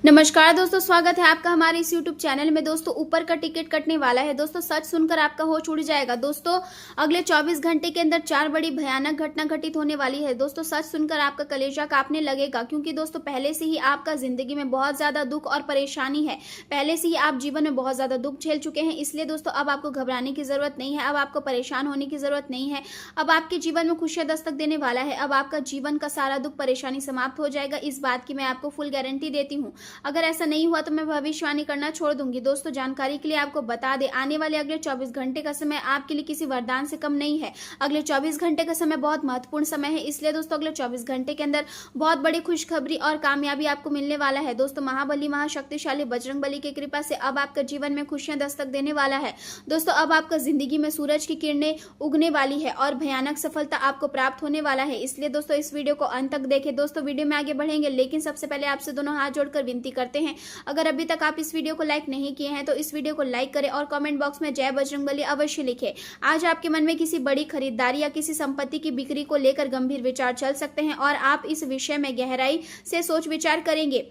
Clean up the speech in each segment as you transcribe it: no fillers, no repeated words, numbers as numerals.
नमस्कार दोस्तों, स्वागत है आपका हमारे इस YouTube चैनल में। दोस्तों, ऊपर का टिकट कटने वाला है। दोस्तों, सच सुनकर आपका होश उड़ जाएगा। दोस्तों, अगले 24 घंटे के अंदर 4 बड़ी भयानक घटना घटित होने वाली है। दोस्तों, सच सुनकर आपका कलेजा कांपने लगेगा, क्योंकि दोस्तों पहले से ही आपका जिंदगी में बहुत ज्यादा दुख और परेशानी है। पहले से ही आप जीवन में बहुत ज्यादा दुख झेल चुके हैं। इसलिए दोस्तों अब आपको घबराने की जरूरत नहीं है, अब आपको परेशान होने की जरूरत नहीं है। अब आपके जीवन में खुशियां दस्तक देने वाला है। अब आपका जीवन का सारा दुख परेशानी समाप्त हो जाएगा। इस बात की मैं आपको फुल गारंटी देती हूँ। अगर ऐसा नहीं हुआ तो मैं भविष्यवाणी करना छोड़ दूंगी। दोस्तों, जानकारी के लिए आपको बता दें, आने वाले अगले 24 घंटे का समय आपके लिए किसी वरदान से कम नहीं है। अगले 24 घंटे का समय बहुत महत्वपूर्ण समय है। इसलिए दोस्तों अगले 24 घंटे के अंदर बहुत बड़ी खुशखबरी और कामयाबी आपको मिलने वाला है। दोस्तों, महाबली महाशक्तिशाली बजरंगबली की कृपा से अब आपका जीवन में खुशियां दस्तक देने वाला है। दोस्तों, अब आपका जिंदगी में सूरज की किरणें उगने वाली है और भयानक सफलता आपको प्राप्त होने वाला है। इसलिए दोस्तों इस वीडियो को अंत तक देखें। दोस्तों, वीडियो में आगे बढ़ेंगे, लेकिन सबसे पहले आपसे दोनों हाथ जोड़कर विनती करते हैं, अगर अभी तक आप इस वीडियो को लाइक नहीं किए हैं तो इस वीडियो को लाइक करें और कमेंट बॉक्स में जय बजरंगबली अवश्य लिखें। आज आपके मन में किसी बड़ी खरीदारी या किसी संपत्ति की बिक्री को लेकर गंभीर विचार चल सकते हैं और आप इस विषय में गहराई से सोच विचार करेंगे।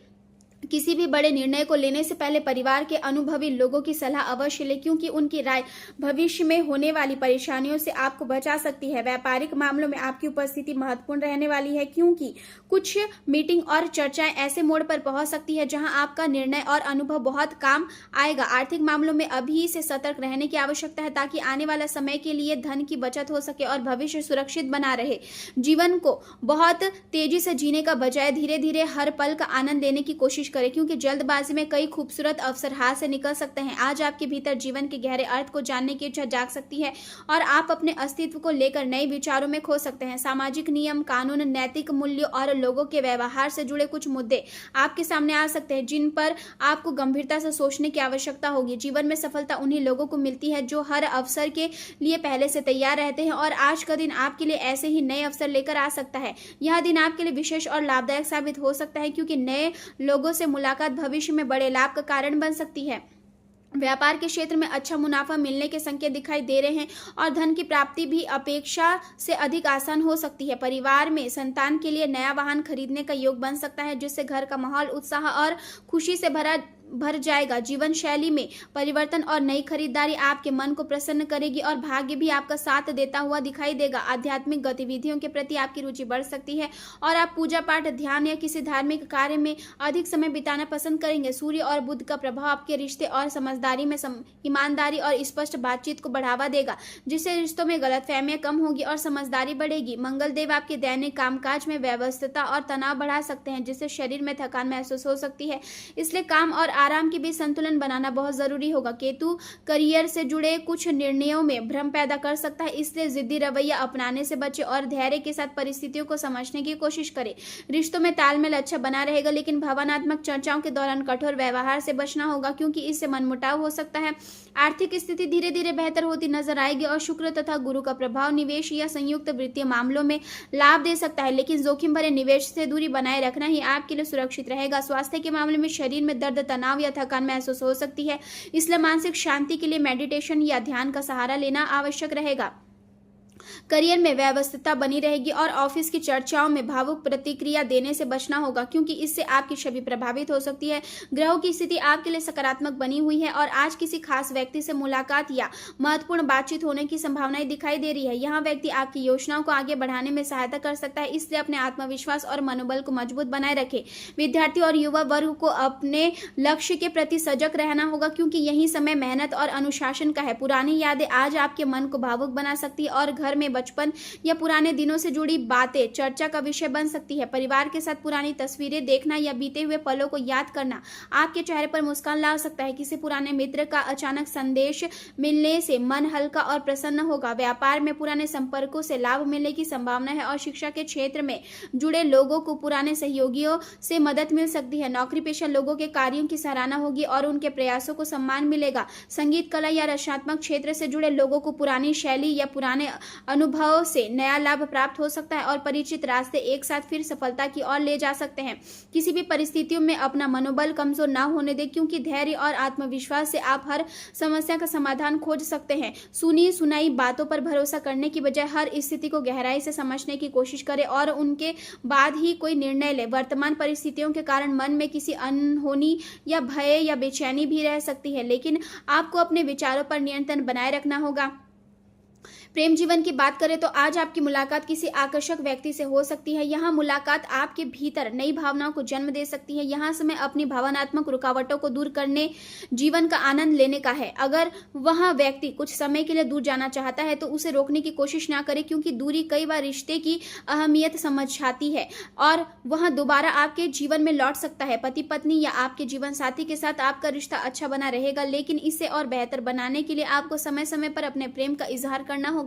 किसी भी बड़े निर्णय को लेने से पहले परिवार के अनुभवी लोगों की सलाह अवश्य लें, क्योंकि उनकी राय भविष्य में होने वाली परेशानियों से आपको बचा सकती है। व्यापारिक मामलों में आपकी उपस्थिति महत्वपूर्ण रहने वाली है, क्योंकि कुछ मीटिंग और चर्चाएं ऐसे मोड़ पर पहुंच सकती है जहां आपका निर्णय और अनुभव बहुत काम आएगा। आर्थिक मामलों में अभी से सतर्क रहने की आवश्यकता है, ताकि आने वाला समय के लिए धन की बचत हो सके और भविष्य सुरक्षित बना रहे। जीवन को बहुत तेजी से जीने का बजाय धीरे धीरे हर पल का आनंद लेने की कोशिश करें, क्योंकि जल्दबाजी में कई खूबसूरत अवसर हाथ से निकल सकते हैं। आज आपके भीतर जीवन के गहरे अर्थ को जानने की इच्छा जाग सकती है और आप अपने अस्तित्व को लेकर नए विचारों में खो सकते हैं। सामाजिक नियम कानून, नैतिक मूल्यों और लोगों के व्यवहार से जुड़े कुछ मुद्दे आपके सामने आ सकते हैं, जिन पर आपको गंभीरता से सोचने की आवश्यकता होगी। जीवन में सफलता उन्हीं लोगों को मिलती है जो हर अवसर के लिए पहले से तैयार रहते हैं, और आज का दिन आपके लिए ऐसे ही नए अवसर लेकर आ सकता है। यह दिन आपके लिए विशेष और लाभदायक साबित हो सकता है, क्योंकि नए लोगों से मुलाकात भविष्य में बड़े लाभ का कारण बन सकती है। व्यापार के क्षेत्र में अच्छा मुनाफा मिलने के संकेत दिखाई दे रहे हैं और धन की प्राप्ति भी अपेक्षा से अधिक आसान हो सकती है। परिवार में संतान के लिए नया वाहन खरीदने का योग बन सकता है, जिससे घर का माहौल उत्साह और खुशी से भर जाएगा। जीवन शैली में परिवर्तन और नई खरीदारी आपके मन को प्रसन्न करेगी और भाग्य भी आपका साथ देता हुआ दिखाई देगा। आध्यात्मिक गतिविधियों के प्रति आपकी रुचि बढ़ सकती है और आप पूजा पाठ, ध्यान या किसी धार्मिक कार्य में अधिक समय बिताना पसंद करेंगे। सूर्य और बुध का प्रभाव आपके रिश्ते और समझदारी में ईमानदारी और स्पष्ट बातचीत को बढ़ावा देगा, जिससे रिश्तों में गलतफहमियां कम होगी और समझदारी बढ़ेगी। मंगल देव आपके दैनिक कामकाज में व्यस्तता और तनाव बढ़ा सकते हैं, जिससे शरीर में थकान महसूस हो सकती है। इसलिए काम और आराम के बीच संतुलन बनाना बहुत जरूरी होगा। केतु करियर से जुड़े कुछ निर्णयों में भ्रम पैदा कर सकता है, इसलिए जिद्दी रवैया अपनाने से बचे और धैर्य के साथ परिस्थितियों को समझने की कोशिश करें। रिश्तों में तालमेल अच्छा बना रहेगा, लेकिन भावनात्मक चर्चाओं के दौरान कठोर व्यवहार से बचना होगा, क्योंकि इससे मनमुटाव हो सकता है। आर्थिक स्थिति धीरे धीरे बेहतर होती नजर आएगी और शुक्र तथा गुरु का प्रभाव निवेश या संयुक्त वित्तीय मामलों में लाभ दे सकता है, लेकिन जोखिम भरे निवेश से दूरी बनाए रखना ही आपके लिए सुरक्षित रहेगा। स्वास्थ्य के मामले में शरीर में दर्द, तनाव या थकान महसूस हो सकती है, इसलिए मानसिक शांति के लिए मेडिटेशन या ध्यान का सहारा लेना आवश्यक रहेगा। करियर में व्यवस्थितता बनी रहेगी और ऑफिस की चर्चाओं में भावुक प्रतिक्रिया देने से बचना होगा, क्योंकि इससे आपकी छवि प्रभावित हो सकती है। ग्रहों की स्थिति आपके लिए सकारात्मक बनी हुई है और आज किसी खास व्यक्ति से मुलाकात या महत्वपूर्ण बातचीत होने की संभावनाएं दिखाई दे रही है। यह व्यक्ति आपकी योजनाओं को आगे बढ़ाने में सहायता कर सकता है, इसलिए अपने आत्मविश्वास और मनोबल को मजबूत बनाए रखें। विद्यार्थी और युवा वर्ग को अपने लक्ष्य के प्रति सजग रहना होगा, क्योंकि यही समय मेहनत और अनुशासन का है। पुरानी यादें आज आपके मन को भावुक बना सकती है और घर में बचपन या पुराने दिनों से जुड़ी बातें चर्चा का विषय बन सकती है। परिवार के साथ पुरानी तस्वीरें देखना या बीते हुए पलों को याद करना आपके चेहरे पर मुस्कान ला सकता है। किसी पुराने मित्र का अचानक संदेश मिलने से मन हल्का और प्रसन्न होगा। व्यापार में पुराने संपर्कों से लाभ मिलने की संभावना है और शिक्षा के क्षेत्र में जुड़े लोगों को पुराने सहयोगियों से मदद मिल सकती है। नौकरी पेशा लोगों के कार्यों की सराहना होगी और उनके प्रयासों को सम्मान मिलेगा। संगीत, कला या रचनात्मक क्षेत्र से जुड़े लोगों को पुरानी शैली या पुराने अनुभव से नया लाभ प्राप्त हो सकता है और परिचित रास्ते एक साथ फिर सफलता की ओर ले जा सकते हैं। किसी भी परिस्थितियों में अपना मनोबल कमजोर ना होने दें, क्योंकि धैर्य और आत्मविश्वास से आप हर समस्या का समाधान खोज सकते हैं। सुनी सुनाई बातों पर भरोसा करने की बजाय हर स्थिति को गहराई से समझने की कोशिश करें और उनके बाद ही कोई निर्णय लें। वर्तमान परिस्थितियों के कारण मन में किसी अनहोनी या भय या बेचैनी भी रह सकती है, लेकिन आपको अपने विचारों पर नियंत्रण बनाए रखना होगा। प्रेम जीवन की बात करें तो आज आपकी मुलाकात किसी आकर्षक व्यक्ति से हो सकती है। यहाँ मुलाकात आपके भीतर नई भावनाओं को जन्म दे सकती है। यहाँ समय अपनी भावनात्मक रुकावटों को दूर करने, जीवन का आनंद लेने का है। अगर वह व्यक्ति कुछ समय के लिए दूर जाना चाहता है तो उसे रोकने की कोशिश ना करें, क्योंकि दूरी कई बार रिश्ते की अहमियत समझाती है और वह दोबारा आपके जीवन में लौट सकता है। पति पत्नी या आपके जीवन साथी के साथ आपका रिश्ता अच्छा बना रहेगा, लेकिन इसे और बेहतर बनाने के लिए आपको समय समय पर अपने प्रेम का इजहार करना होगा।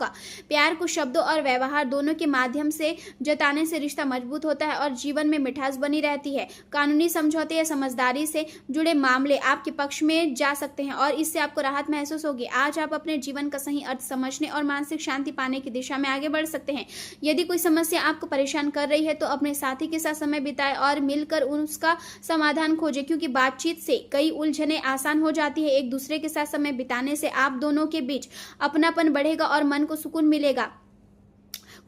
प्यार को शब्दों और व्यवहार दोनों के माध्यम से जताने से रिश्ता मजबूत होता है और जीवन में मिठास बनी रहती है। कानूनी समझौते या समझदारी से जुड़े मामले आपके पक्ष में जा सकते हैं और इससे आपको राहत महसूस होगी। आज आप अपने जीवन का सही अर्थ समझने और मानसिक शांति पाने की दिशा में आगे बढ़ सकते हैं। यदि कोई समस्या आपको परेशान कर रही है तो अपने साथी के साथ समय बिताएं और मिलकर उसका समाधान खोजें, क्योंकि बातचीत से कई उलझनें आसान हो जाती है। एक दूसरे के साथ समय बिताने से आप दोनों के बीच अपनापन बढ़ेगा और मन को सुकून मिलेगा।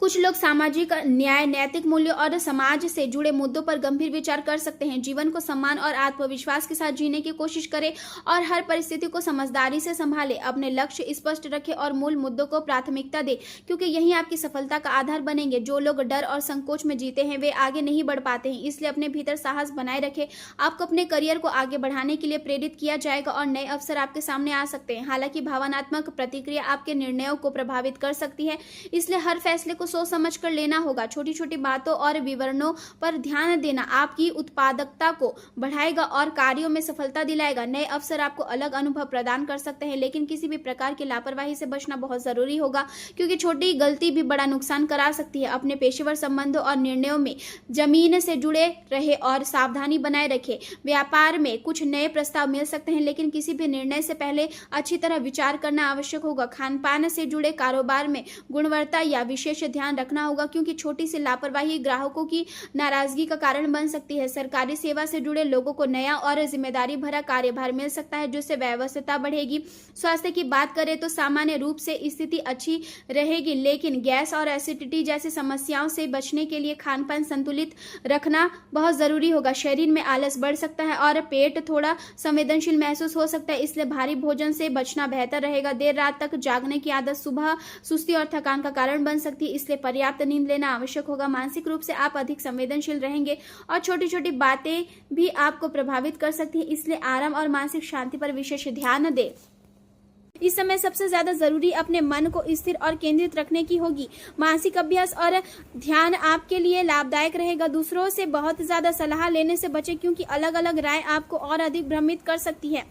कुछ लोग सामाजिक न्याय, नैतिक मूल्यों और समाज से जुड़े मुद्दों पर गंभीर विचार कर सकते हैं। जीवन को सम्मान और आत्मविश्वास के साथ जीने की कोशिश करें और हर परिस्थिति को समझदारी से संभालें। अपने लक्ष्य स्पष्ट रखें और मूल मुद्दों को प्राथमिकता दें, क्योंकि यही आपकी सफलता का आधार बनेंगे। जो लोग डर और संकोच में जीते हैं वे आगे नहीं बढ़ पाते हैं, इसलिए अपने भीतर साहस बनाए रखें। आपको अपने करियर को आगे बढ़ाने के लिए प्रेरित किया जाएगा और नए अवसर आपके सामने आ सकते हैं। हालांकि भावनात्मक प्रतिक्रिया आपके निर्णयों को प्रभावित कर सकती है, इसलिए हर फैसले को सोच समझ कर लेना होगा। छोटी छोटी बातों और विवरणों पर ध्यान देना आपकी उत्पादकता को बढ़ाएगा और कार्यों में सफलता दिलाएगा। नए अवसर आपको अलग अनुभव प्रदान कर सकते हैं, लेकिन किसी भी प्रकार की लापरवाही से बचना बहुत जरूरी होगा, क्योंकि छोटी गलती भी बड़ा नुकसान करा सकती है। अपने पेशेवर संबंधों और निर्णयों में जमीन से जुड़े रहे और सावधानी बनाए रखें। व्यापार में कुछ नए प्रस्ताव मिल सकते हैं, लेकिन किसी भी निर्णय से पहले अच्छी तरह विचार करना आवश्यक होगा। खान पान से जुड़े कारोबार में गुणवत्ता या विशेष ध्यान रखना होगा, क्योंकि छोटी सी लापरवाही ग्राहकों की नाराजगी का कारण बन सकती है। सरकारी सेवा से जुड़े लोगों को नया और जिम्मेदारी भरा कार्यभार मिल सकता है, जिससे व्यस्तता बढ़ेगी। स्वास्थ्य की बात करें तो सामान्य रूप से स्थिति अच्छी रहेगी, लेकिन गैस और एसिडिटी जैसी समस्याओं से बचने के लिए खान पान संतुलित रखना बहुत जरूरी होगा। शरीर में आलस बढ़ सकता है और पेट थोड़ा संवेदनशील महसूस हो सकता है, इसलिए भारी भोजन से बचना बेहतर रहेगा। देर रात तक जागने की आदत सुबह सुस्ती और थकान का कारण बन सकती है, इसलिए पर्याप्त नींद लेना आवश्यक होगा। मानसिक रूप से आप अधिक संवेदनशील रहेंगे और छोटी छोटी बातें भी आपको प्रभावित कर सकती है, इसलिए आराम और मानसिक शांति पर विशेष ध्यान दें। इस समय सबसे ज्यादा जरूरी अपने मन को स्थिर और केंद्रित रखने की होगी। मानसिक अभ्यास और ध्यान आपके लिए लाभदायक रहेगा। दूसरों से बहुत ज्यादा सलाह लेने से बचें, क्योंकि अलग अलग राय आपको और अधिक भ्रमित कर सकती है।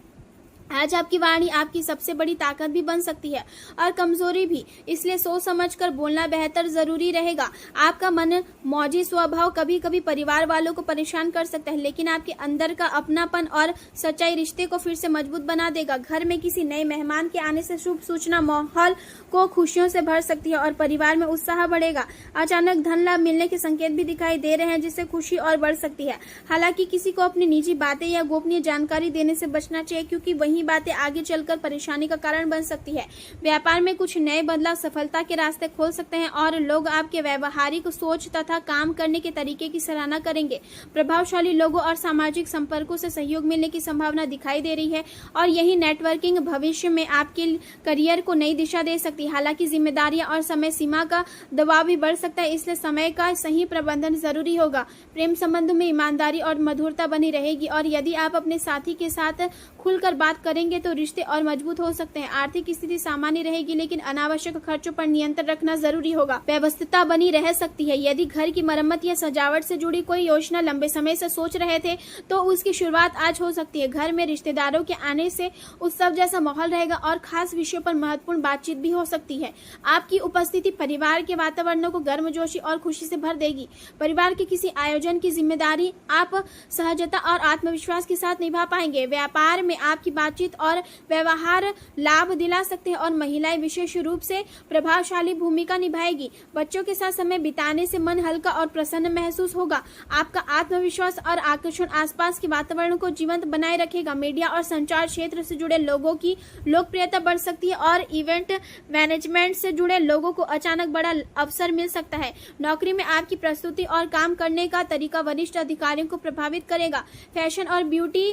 आज आपकी वाणी आपकी सबसे बड़ी ताकत भी बन सकती है और कमजोरी भी, इसलिए सोच समझकर बोलना बेहतर जरूरी रहेगा। आपका मन मौजी स्वभाव कभी कभी परिवार वालों को परेशान कर सकता है, लेकिन आपके अंदर का अपनापन और सच्चाई रिश्ते को फिर से मजबूत बना देगा। घर में किसी नए मेहमान के आने से शुभ सूचना माहौल को खुशियों से भर सकती है और परिवार में उत्साह बढ़ेगा। अचानक धन लाभ मिलने के संकेत भी दिखाई दे रहे हैं, जिससे खुशी और बढ़ सकती है। हालांकि किसी को अपनी निजी बातें या गोपनीय जानकारी देने से बचना चाहिए, क्योंकि वही बातें आगे चलकर परेशानी का कारण बन सकती है। व्यापार में कुछ नए बदलाव सफलता के रास्ते खोल सकते हैं और लोग आपके व्यवहारिक सोच तथा काम करने के तरीके की सराहना करेंगे। प्रभावशाली लोगों और सामाजिक संपर्कों से सहयोग मिलने की संभावना दिखाई दे रही है और यही नेटवर्किंग भविष्य में आपके करियर को नई दिशा दे सकती है। हालांकि जिम्मेदारियां और समय सीमा का दबाव भी बढ़ सकता है, इसलिए समय का सही प्रबंधन जरूरी होगा। प्रेम संबंधों में ईमानदारी और मधुरता बनी रहेगी और यदि आप अपने साथी के साथ खुलकर बात करेंगे तो रिश्ते और मजबूत हो सकते हैं। आर्थिक स्थिति सामान्य रहेगी, लेकिन अनावश्यक खर्चों पर नियंत्रण रखना जरूरी होगा। व्यवस्थितता बनी रह सकती है। यदि घर की मरम्मत या सजावट से जुड़ी कोई योजना लंबे समय से सोच रहे थे तो उसकी शुरुआत आज हो सकती है। घर में रिश्तेदारों के आने से उत्सव जैसा माहौल रहेगा और खास विषयों पर महत्वपूर्ण बातचीत भी हो सकती है। आपकी उपस्थिति परिवार के वातावरण को गर्मजोशी और खुशी से भर देगी। परिवार के किसी आयोजन की जिम्मेदारी आप सहजता और आत्मविश्वास के साथ निभा पाएंगे। व्यापार में आपकी बातचीत बातचीत और व्यवहार लाभ दिला सकते हैं और महिलाएं विशेष रूप से प्रभावशाली भूमिका निभाएगी। बच्चों के साथ समय बिताने से मन हल्का और प्रसन्न महसूस होगा। आपका आत्मविश्वास और आकर्षण आसपास के वातावरण को जीवंत बनाए रखेगा। मीडिया और संचार क्षेत्र से जुड़े लोगों की लोकप्रियता बढ़ सकती है और इवेंट मैनेजमेंट से जुड़े लोगों को अचानक बड़ा अवसर मिल सकता है। नौकरी में आपकी प्रस्तुति और काम करने का तरीका वरिष्ठ अधिकारियों को प्रभावित करेगा। फैशन और ब्यूटी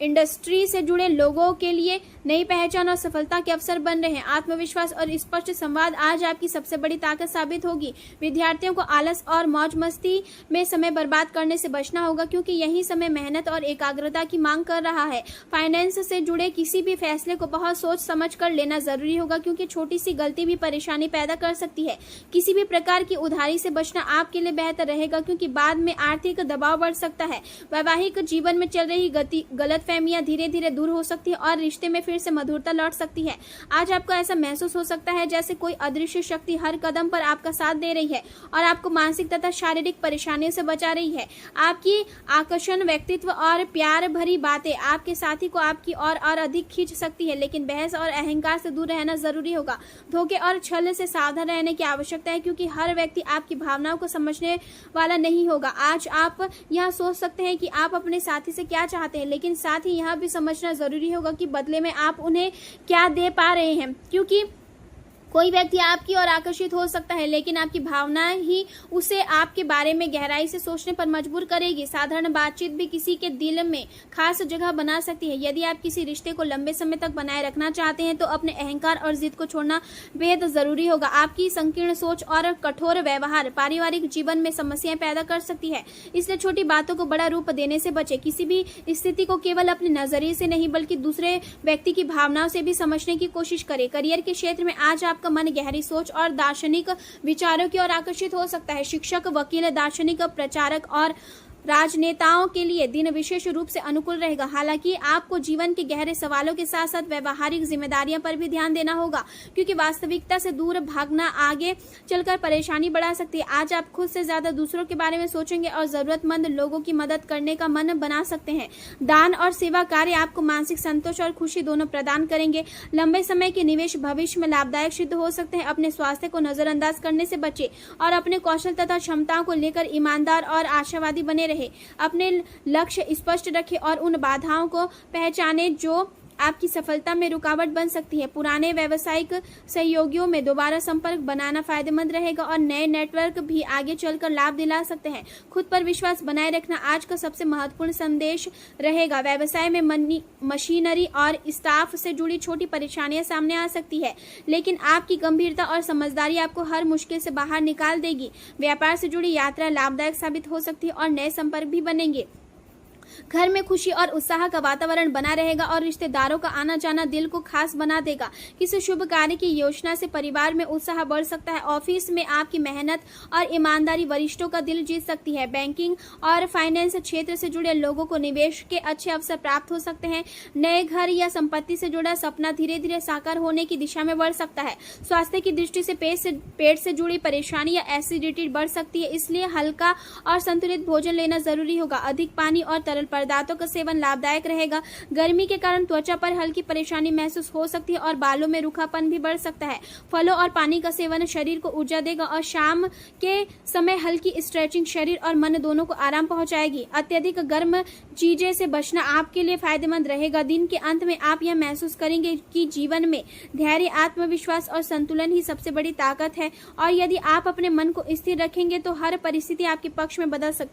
इंडस्ट्री से जुड़े लोगों के लिए नई पहचान और सफलता के अवसर बन रहे हैं। आत्मविश्वास और स्पष्ट संवाद आज आपकी सबसे बड़ी ताकत साबित होगी। विद्यार्थियों को आलस और मौज मस्ती में समय बर्बाद करने से बचना होगा, क्योंकि यही समय मेहनत और एकाग्रता की मांग कर रहा है। फाइनेंस से जुड़े किसी भी फैसले को बहुत सोच समझ कर लेना जरूरी होगा, क्योंकि छोटी सी गलती भी परेशानी पैदा कर सकती है। किसी भी प्रकार की उधारी से बचना आपके लिए बेहतर रहेगा, क्योंकि बाद में आर्थिक दबाव बढ़ सकता है। वैवाहिक जीवन में चल रही गलतफहमियां धीरे धीरे दूर हो सकती है और रिश्ते में फिर से मधुरता लौट सकती है। आज आपको ऐसा महसूस हो सकता है जैसे कोई अदृश्य शक्ति हर कदम पर आपका साथ दे रही है और आपको मानसिक तथा शारीरिक परेशानियों से बचा रही है। आपकी आकर्षण, व्यक्तित्व और प्यार भरी बातें आपके साथी को आपकी और अधिक खींच सकती है, लेकिन बहस और अहंकार से दूर रहना जरूरी होगा। धोखे और छल से सावधान रहने की आवश्यकता है, क्योंकि हर व्यक्ति आपकी भावनाओं को समझने वाला नहीं होगा। आज आप यह सोच सकते हैं कि आप अपने साथी से क्या चाहते हैं, लेकिन साथ ही यह भी समझना जरूरी होगा कि बदले में आप उन्हें क्या दे पा रहे हैं, क्योंकि कोई व्यक्ति आपकी ओर आकर्षित हो सकता है, लेकिन आपकी भावना ही उसे आपके बारे में गहराई से सोचने पर मजबूर करेगी। साधारण बातचीत भी किसी के दिल में खास जगह बना सकती है। यदि आप किसी रिश्ते को लंबे समय तक बनाए रखना चाहते हैं तो अपने अहंकार और जिद को छोड़ना बेहद जरूरी होगा। आपकी संकीर्ण सोच और कठोर व्यवहार पारिवारिक जीवन में समस्याएं पैदा कर सकती है, इसलिए छोटी बातों को बड़ा रूप देने से बचे। किसी भी स्थिति को केवल अपने नजरिए से नहीं बल्कि दूसरे व्यक्ति की भावनाओं से भी समझने की कोशिश करें। करियर के क्षेत्र में आज आपका मन गहरी सोच और दार्शनिक विचारों की ओर आकर्षित हो सकता है। शिक्षक, वकील, दार्शनिक, प्रचारक और राजनेताओं के लिए दिन विशेष रूप से अनुकूल रहेगा। हालांकि आपको जीवन के गहरे सवालों के साथ साथ व्यवहारिक जिम्मेदारियों पर भी ध्यान देना होगा, क्योंकि वास्तविकता से दूर भागना आगे चलकर परेशानी बढ़ा सकती है। आज आप खुद से ज्यादा दूसरों के बारे में सोचेंगे और जरूरतमंद लोगों की मदद करने का मन बना सकते हैं। दान और सेवा कार्य आपको मानसिक संतोष और खुशी दोनों प्रदान करेंगे। लंबे समय के निवेश भविष्य में लाभदायक सिद्ध हो सकते हैं। अपने स्वास्थ्य को नजरअंदाज करने से बचे और अपने कौशल तथा क्षमताओं को लेकर ईमानदार और आशावादी बने। अपने लक्ष्य स्पष्ट रखें और उन बाधाओं को पहचाने जो आपकी सफलता में रुकावट बन सकती है। पुराने व्यावसायिक सहयोगियों में दोबारा संपर्क बनाना फायदेमंद रहेगा और नए नेटवर्क भी आगे चलकर लाभ दिला सकते हैं। खुद पर विश्वास बनाए रखना आज का सबसे महत्वपूर्ण संदेश रहेगा। व्यवसाय में मशीनरी और स्टाफ से जुड़ी छोटी परेशानियां सामने आ सकती है, लेकिन आपकी गंभीरता और समझदारी आपको हर मुश्किल से बाहर निकाल देगी। व्यापार से जुड़ी यात्रा लाभदायक साबित हो सकती है और नए संपर्क भी बनेंगे। घर में खुशी और उत्साह का वातावरण बना रहेगा और रिश्तेदारों का आना जाना दिल को खास बना देगा। किसी शुभ कार्य की योजना से परिवार में उत्साह बढ़ सकता है। ऑफिस में आपकी मेहनत और ईमानदारी वरिष्ठों का दिल जीत सकती है। बैंकिंग और फाइनेंस क्षेत्र से जुड़े लोगों को निवेश के अच्छे अवसर प्राप्त हो सकते हैं। नए घर या संपत्ति से जुड़ा सपना धीरे धीरे साकार होने की दिशा में बढ़ सकता है। स्वास्थ्य की दृष्टि से पेट से जुड़ी परेशानी या एसिडिटी बढ़ सकती है, इसलिए हल्का और संतुलित भोजन लेना जरूरी होगा। अधिक पानी और तरल पदार्थों का सेवन लाभदायक रहेगा। गर्मी के कारण त्वचा पर हल्की परेशानी महसूस हो सकती है और बालों में रूखापन भी बढ़ सकता है। फलों और पानी का सेवन शरीर को ऊर्जा देगा और शाम के समय हल्की स्ट्रेचिंग शरीर और मन दोनों को आराम पहुंचाएगी। अत्यधिक गर्म चीजें से बचना आपके लिए फायदेमंद रहेगा। दिन के अंत में आप यह महसूस करेंगे कि जीवन में धैर्य, आत्मविश्वास और संतुलन ही सबसे बड़ी ताकत है और यदि आप अपने मन को स्थिर रखेंगे तो हर परिस्थिति आपके पक्ष में बदल सकती है।